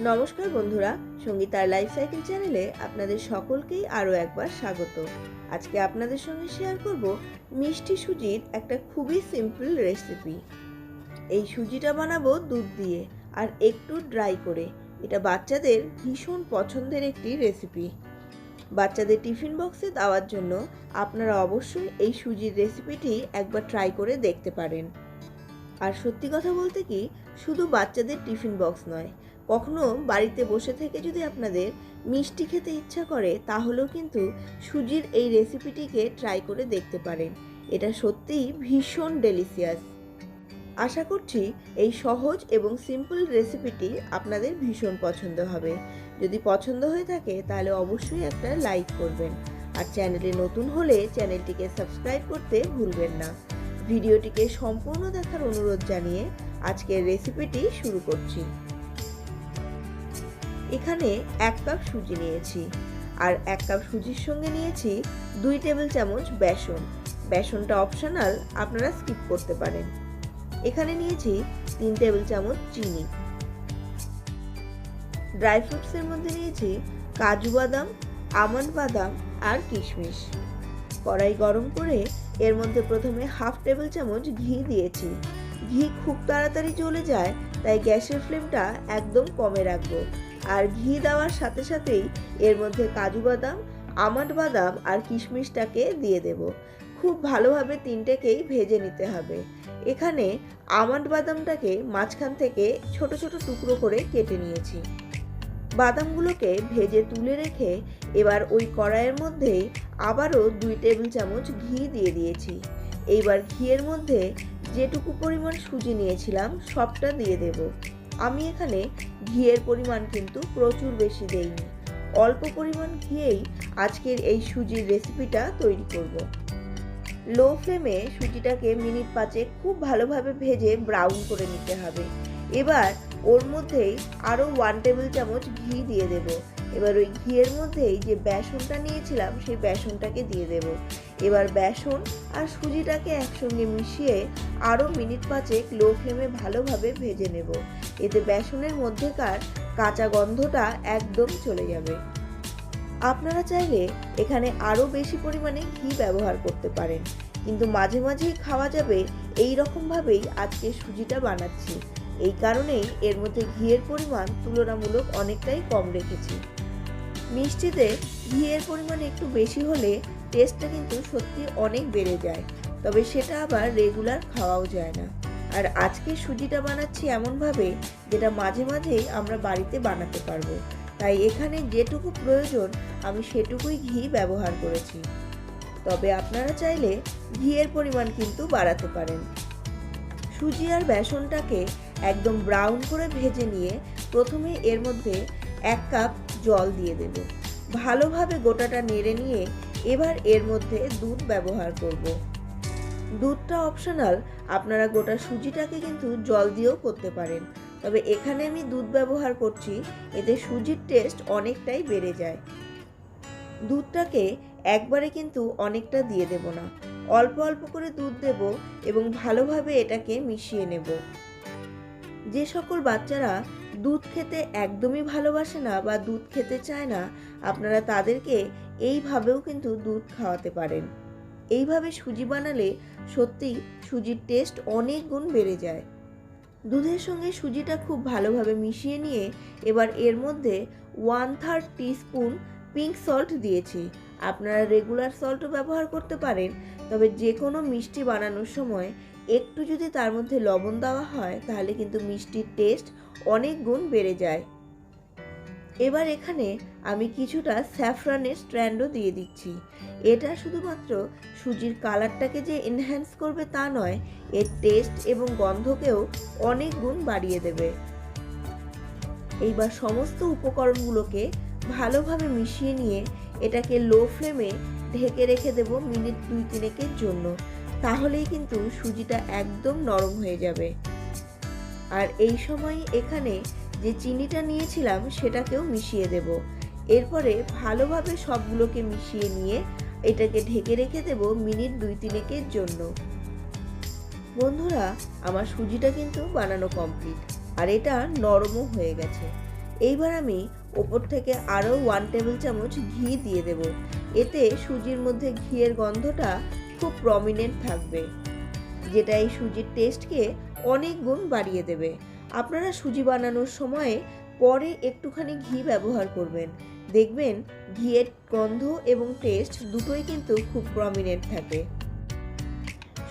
নমস্কার বন্ধুরা, সঙ্গীতার life cycle চ্যানেলে আপনাদের সকলকেই আরও একবার স্বাগত। আজকে আপনাদের সঙ্গে শেয়ার করব মিষ্টি সুজির একটা খুবই সিম্পল রেসিপি। এই সুজিটা বানাবো দুধ দিয়ে আর একটু ড্রাই করে। এটা বাচ্চাদের ভীষণ পছন্দের একটি রেসিপি। বাচ্চাদের টিফিন বক্সে দেওয়ার জন্য আপনারা অবশ্যই এই সুজির রেসিপিটি একবার ট্রাই করে দেখতে পারেন। আর সত্যি কথা বলতে কি, শুধু বাচ্চাদের টিফিন বক্স নয়, কখনো বাড়িতে বসে থেকে যদি আপনাদের মিষ্টি খেতে ইচ্ছা করে তাহলেও কিন্তু সুজির এই রেসিপিটিকে ট্রাই করে দেখতে পারেন। এটা সত্যিই ভীষণ ডেলিশিয়াস। আশা করছি এই সহজ এবং সিম্পল রেসিপিটি আপনাদের ভীষণ পছন্দ হবে। যদি পছন্দ হয়ে থাকে তাহলে অবশ্যই একটা লাইক করবেন, আর চ্যানেলে নতুন হলে চ্যানেলটিকে সাবস্ক্রাইব করতে ভুলবেন না। ভিডিওটিকে সম্পূর্ণ দেখার অনুরোধ জানিয়ে আজকের রেসিপিটি শুরু করছি। এখানে 1 কাপ সুজি নিয়েছি, আর 1 কাপ সুজির সঙ্গে নিয়েছি 2 টেবিল চামচ বেসন। বেসনটা অপশনাল, আপনারা স্কিপ করতে পারেন। এখানে নিয়েছি 3 টেবিল চামচ চিনি। ড্রাই ফ্রুটসের মধ্যে নিয়েছি কাজু বাদাম, আমন্ড বাদাম আর কিশমিশ। কড়াই গরম করে এর মধ্যে প্রথমে 1/2 টেবিল চামচ ঘি দিয়েছি। ঘি খুব তাড়াতাড়ি জ্বলে যায়, তাই গ্যাসের ফ্লেমটা একদম কমে রাখবো। আর ঘি দেওয়ার সাথে সাথেই এর মধ্যে কাজু বাদাম, আমন্ড বাদাম আর কিশমিশটাকে দিয়ে দেব। খুব ভালোভাবে তিনটেকেই ভেজে নিতে হবে। এখানে আমন্ড বাদামটাকে মাঝখান থেকে ছোট ছোট টুকরো করে কেটে নিয়েছি। বাদামগুলোকে ভেজে তুলে রেখে এবার ওই কড়াইয়ের মধ্যেই আবারও 2 টেবিল চামচ ঘি দিয়ে দিয়েছি। এইবার ঘিয়ের মধ্যে যেটুকু পরিমাণ সুজি নিয়েছিলাম সবটা দিয়ে দেব। আমি এখানে ঘিয়ের পরিমাণ কিন্তু প্রচুর বেশি দেইনি, অল্প পরিমাণ ঘিয়েই আজকের এই সুজির রেসিপিটা তৈরি করব। লো ফ্লেমে সুজিটাকে মিনিট 5 খুব ভালোভাবে ভেজে ব্রাউন করে নিতে হবে। এবার ওর মধ্যেই আরও 1 টেবিল চামচ ঘি দিয়ে দেব। এবার ওই ঘিয়ের মধ্যেই যে বেসনটা নিয়েছিলাম সেই বেসনটাকে দিয়ে দেব। এবার বেসন আর সুজিটাকে একসঙ্গে মিশিয়ে আরও মিনিট 5 লো ফ্লেমে ভালোভাবে ভেজে নেব। এতে বেসনের মধ্যেকার কাঁচা গন্ধটা একদম চলে যাবে। আপনারা চাইলে এখানে আরও বেশি পরিমাণে ঘি ব্যবহার করতে পারেন, কিন্তু মাঝে মাঝেই খাওয়া যাবে এই রকমভাবেই আজকে সুজিটা বানাচ্ছি। এই কারণেই এর মধ্যে ঘিয়ের পরিমাণ তুলনামূলক অনেকটাই কম রেখেছি। মিষ্টিতে ঘিয়ের পরিমাণ একটু বেশি হলে টেস্টটা কিন্তু সত্যি অনেক বেড়ে যায়, তবে সেটা আবার রেগুলার খাওয়াও যায় না। আর আজকে সুজিটা বানাচ্ছি এমনভাবে যেটা মাঝে মাঝেই আমরা বাড়িতে বানাতে পারবো, তাই এখানে যেটুকু প্রয়োজন আমি সেটুকুই ঘি ব্যবহার করেছি। তবে আপনারা চাইলে ঘিয়ের পরিমাণ কিন্তু বাড়াতে পারেন। সুজি আর বেসনটাকে একদম ব্রাউন করে ভেজে নিয়ে প্রথমে এর মধ্যে 1 কাপ জল দিয়ে দেব। ভালোভাবে গোটাটা নেড়ে নিয়ে এবার এর মধ্যে দুধ ব্যবহার করব। দুধটা অপশনাল, আপনারা গোটা সুজিটাকে কিন্তু জল দিয়েও করতে পারেন, তবে এখানে আমি দুধ ব্যবহার করছি, এতে সুজির টেস্ট অনেকটাই বেড়ে যায়। দুধটাকে একবারে কিন্তু অনেকটা দিয়ে দেব না, অল্প অল্প করে দুধ দেব এবং ভালোভাবে এটাকে মিশিয়ে নেব। যে সকল বাচ্চারা দুধ খেতে একদমই ভালোবাসে না বা দুধ খেতে চায় না, আপনারা তাদেরকে এইভাবেও কিন্তু দুধ খাওয়াতে পারেন। এইভাবে সুজি বানালে সত্যি সুজির টেস্ট অনেক গুণ বেড়ে যায়। দুধের সঙ্গে সুজিটা খুব ভালোভাবে মিশিয়ে নিয়ে এবার এর মধ্যে 1/3 টিস্পুন পিঙ্ক সল্ট দিয়েছি। আপনারা রেগুলার সল্টও ব্যবহার করতে পারেন, তবে যে কোনো মিষ্টি বানানোর সময় একটু যদি তার মধ্যে লবণ দেওয়া হয় তাহলে কিন্তু মিষ্টির টেস্ট অনেক গুণ বেড়ে যায়। এবার এখানে আমি কিছুটা স্যাফরানের স্ট্র্যান্ডও দিয়ে দিচ্ছি। এটা শুধুমাত্র সুজির কালারটাকে যে এনহ্যান্স করবে তা নয়, এর টেস্ট এবং গন্ধকেও অনেক গুণ বাড়িয়ে দেবে। এইবার সমস্ত উপকরণগুলোকে ভালোভাবে মিশিয়ে নিয়ে এটাকে লো ফ্লেমে ঢেকে রেখে দেব মিনিট 2-3 জন্য। তাহলেই কিন্তু সুজিটা একদম নরম হয়ে যাবে। আর এই সময় এখানে যে চিনিটা নিয়েছিলাম সেটাকেও মিশিয়ে দেব। এরপরে ভালোভাবে সবগুলোকে মিশিয়ে নিয়ে এটাকে ঢেকে রেখে দেব মিনিট 2-3 জন্য। বন্ধুরা, আমার সুজিটা কিন্তু বানানো কমপ্লিট, আর এটা নরমও হয়ে গেছে। এইবার আমি ওপর থেকে আরও 1 টেবিল চামচ ঘি দিয়ে দেব। এতে সুজির মধ্যে ঘিয়ের গন্ধটা খুব প্রমিনেন্ট থাকবে, যেটা এই সুজির টেস্টকে অনেক গুণ বাড়িয়ে দেবে। আপনারা সুজি বানানোর সময়ে পরে একটুখানি ঘি ব্যবহার করবেন, দেখবেন ঘিয়ের গন্ধ এবং টেস্ট দুটোই কিন্তু খুব প্রমিনেন্ট থাকে।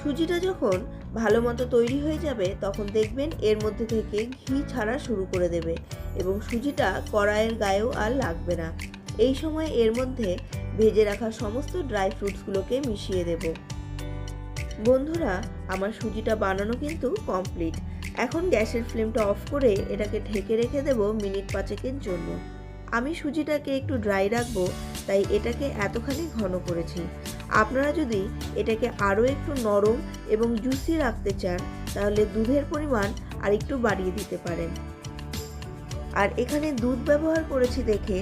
সুজিটা যখন ভালো মতো তৈরি হয়ে যাবে তখন দেখবেন এর মধ্যে থেকে ঘি ছাড়া শুরু করে দেবে এবং সুজিটা কড়াইয়ের গায়েও আর লাগবে না। এই সময় এর মধ্যে ভেজে রাখা সমস্ত ড্রাই ফ্রুটসগুলোকে মিশিয়ে দেব। বন্ধুরা, আমার সুজিটা বানানো কিন্তু কমপ্লিট। এখন গ্যাসের ফ্লেমটা অফ করে এটাকে ঢেকে রেখে দেব মিনিট 5 জন্য। আমি সুজিটাকে একটু ড্রাই রাখবো, তাই এটাকে এতখানি ঘন করেছি। আপনারা যদি এটাকে আরও একটু নরম এবং জুসি রাখতে চান তাহলে দুধের পরিমাণ আর একটু বাড়িয়ে দিতে পারেন। আর এখানে দুধ ব্যবহার করেছি দেখে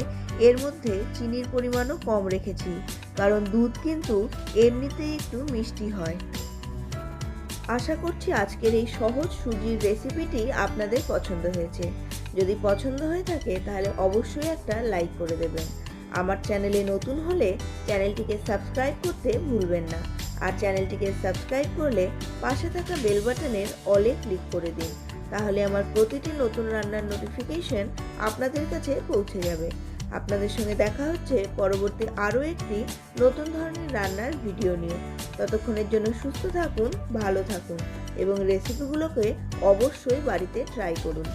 এর মধ্যে চিনির পরিমাণও কম রেখেছি, কারণ দুধ কিন্তু এমনিতেই একটু মিষ্টি হয়। আশা করছি আজকের এই সহজ সুজির রেসিপিটি আপনাদের পছন্দ হয়েছে। যদি পছন্দ হয়ে থাকে তাহলে অবশ্যই একটা লাইক করে দেবেন। আমার চ্যানেলে নতুন হলে চ্যানেলটিকে সাবস্ক্রাইব করতে ভুলবেন না। আর চ্যানেলটিকে সাবস্ক্রাইব করলে পাশে থাকা বেল বাটনের অলে ক্লিক করে দিন, তাহলে আমার প্রতিটি নতুন রান্নার নোটিফিকেশন আপনাদের কাছে পৌঁছে যাবে। আপনাদের সঙ্গে দেখা হচ্ছে পরবর্তী আরও একটি নতুন ধরনের রান্নার ভিডিও নিয়ে। ততক্ষণের জন্য সুস্থ থাকুন, ভালো থাকুন এবং রেসিপিগুলোকে অবশ্যই বাড়িতে ট্রাই করুন।